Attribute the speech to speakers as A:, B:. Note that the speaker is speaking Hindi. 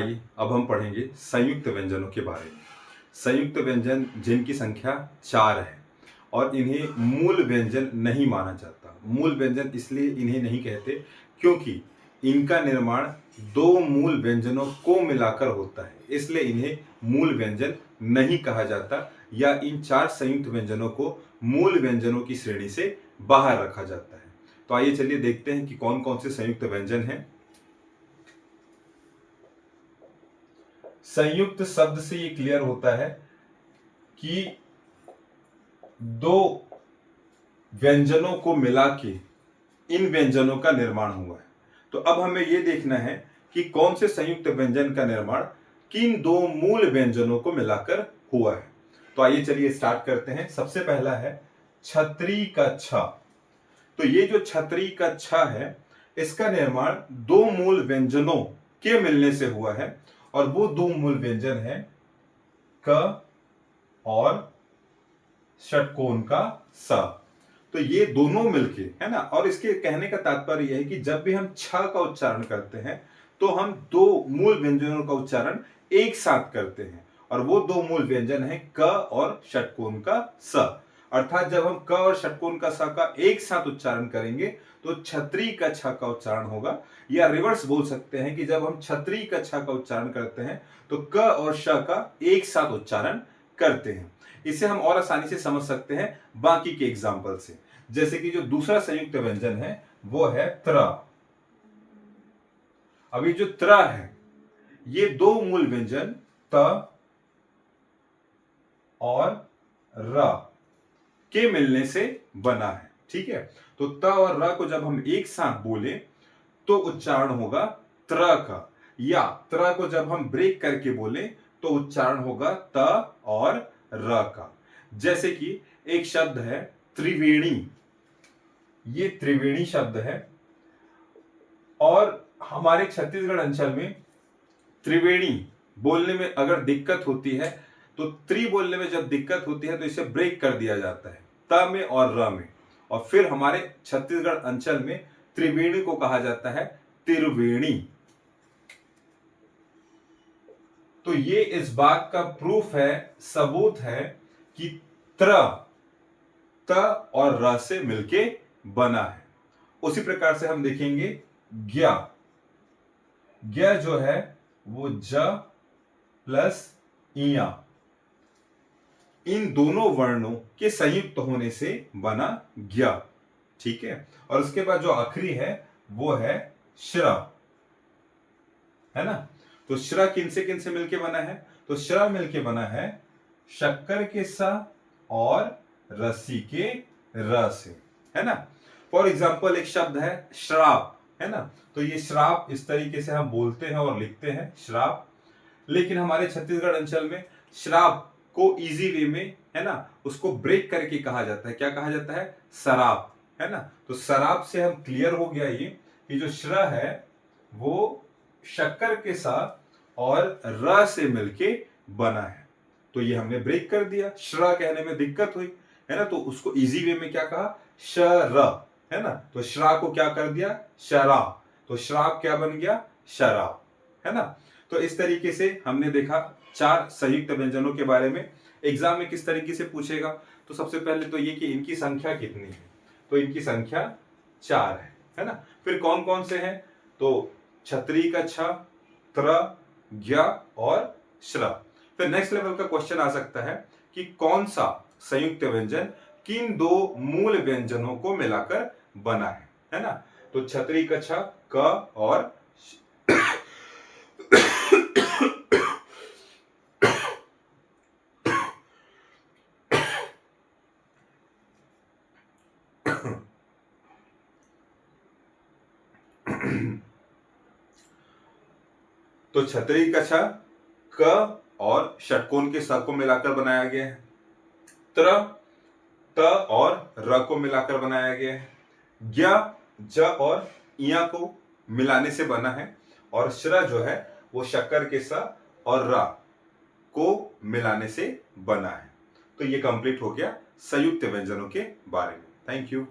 A: आइए अब हम पढ़ेंगे संयुक्त व्यंजनों के बारे में। संयुक्त व्यंजन जिनकी संख्या 4 है और इन्हें मूल व्यंजन नहीं माना जाता। मूल व्यंजन इसलिए इन्हें नहीं कहते क्योंकि इनका निर्माण दो मूल व्यंजनों को मिलाकर होता है, इसलिए इन्हें मूल व्यंजन नहीं कहा जाता या इन 4 संयुक्त व्यंजनों को मूल व्यंजनों की श्रेणी से बाहर रखा जाता है। तो आइए चलिए देखते हैं कि कौन कौन से संयुक्त व्यंजन हैं। संयुक्त शब्द से ये क्लियर होता है कि दो व्यंजनों को मिला के इन व्यंजनों का निर्माण हुआ है। तो अब हमें यह देखना है कि कौन से संयुक्त व्यंजन का निर्माण किन दो मूल व्यंजनों को मिलाकर हुआ है। तो आइए चलिए स्टार्ट करते हैं। सबसे पहला है छतरी का छ। तो ये जो छतरी का छ है, इसका निर्माण दो मूल व्यंजनों के मिलने से हुआ है और वो दो मूल व्यंजन है क और षटकोण का स। तो ये दोनों मिलके है ना, और इसके कहने का तात्पर्य यह है कि जब भी हम छ का उच्चारण करते हैं तो हम दो मूल व्यंजनों का उच्चारण एक साथ करते हैं और वो दो मूल व्यंजन है क और षटकोण का स। अर्थात जब हम क और षटकोण का स का एक साथ उच्चारण करेंगे तो छतरी का छ का उच्चारण होगा, या रिवर्स बोल सकते हैं कि जब हम छतरी का छ का उच्चारण करते हैं तो क और श का एक साथ उच्चारण करते हैं। इसे हम और आसानी से समझ सकते हैं बाकी के एग्जाम्पल से। जैसे कि जो दूसरा संयुक्त व्यंजन है वो है त्र। अभी जो त्र है ये दो मूल व्यंजन त और र के मिलने से बना है। ठीक है, तो त और र को जब हम एक साथ बोले तो उच्चारण होगा त्र का, या त्र को जब हम ब्रेक करके बोले तो उच्चारण होगा त और र का। जैसे कि एक शब्द है त्रिवेणी। ये त्रिवेणी शब्द है और हमारे छत्तीसगढ़ अंचल में त्रिवेणी बोलने में अगर दिक्कत होती है तो त्रि बोलने में जब दिक्कत होती है तो इसे ब्रेक कर दिया जाता है त में और र में, और फिर हमारे छत्तीसगढ़ अंचल में त्रिवेणी को कहा जाता है तिरवेणी। तो ये इस बात का प्रूफ है, सबूत है कि त्र त और र से मिलके बना है। उसी प्रकार से हम देखेंगे ज्ञ। ज्ञ जो है वो ज प्लस इया, इन दोनों वर्णों के संयुक्त होने से बना ज्ञ। ठीक है, और उसके बाद जो आखिरी है वो है श्र, है ना। तो श्र किन से मिलके बना है? तो श्र मिलके बना है शक्कर के स और रस्सी के र से, है ना। फॉर एग्जाम्पल एक शब्द है श्राप, है ना। तो ये श्राप इस तरीके से हम बोलते हैं और लिखते हैं श्राप, लेकिन हमारे छत्तीसगढ़ अंचल में श्राप को इजी वे में, है ना, उसको ब्रेक करके कहा जाता है। क्या कहा जाता है? शराब, है ना। तो शराब से हम क्लियर हो गया ये कि जो श्र है वो शक्कर के साथ और र से मिलके बना है। तो ये हमने ब्रेक कर दिया, श्र कहने में दिक्कत हुई, है ना, तो उसको इजी वे में क्या कहा? शर, है ना। तो श्रा को क्या कर दिया? शराब। तो श्राब क्या बन गया? शराब, है ना। तो इस तरीके से हमने देखा 4 संयुक्त व्यंजनों के बारे में। एग्जाम में किस तरीके से पूछेगा, तो सबसे पहले तो ये कि इनकी संख्या कितनी है, तो इनकी संख्या 4 है ना। फिर कौन कौन से हैं? तो छतरी का छ, त्र, ज्ञ और श्र। फिर नेक्स्ट लेवल का क्वेश्चन आ सकता है कि कौन सा संयुक्त व्यंजन किन दो मूल व्यंजनों को मिलाकर बना है ना। तो छतरी का छ, क और तो छतरी का छ, क और षटकोण के स को मिलाकर बनाया गया है। त्र, त और र को मिलाकर बनाया गया है। ज्ञ, ज और इया को मिलाने से बना है। और श्र जो है वो शक्कर के स और र को मिलाने से बना है। तो ये कंप्लीट हो गया संयुक्त व्यंजनों के बारे में। Thank you.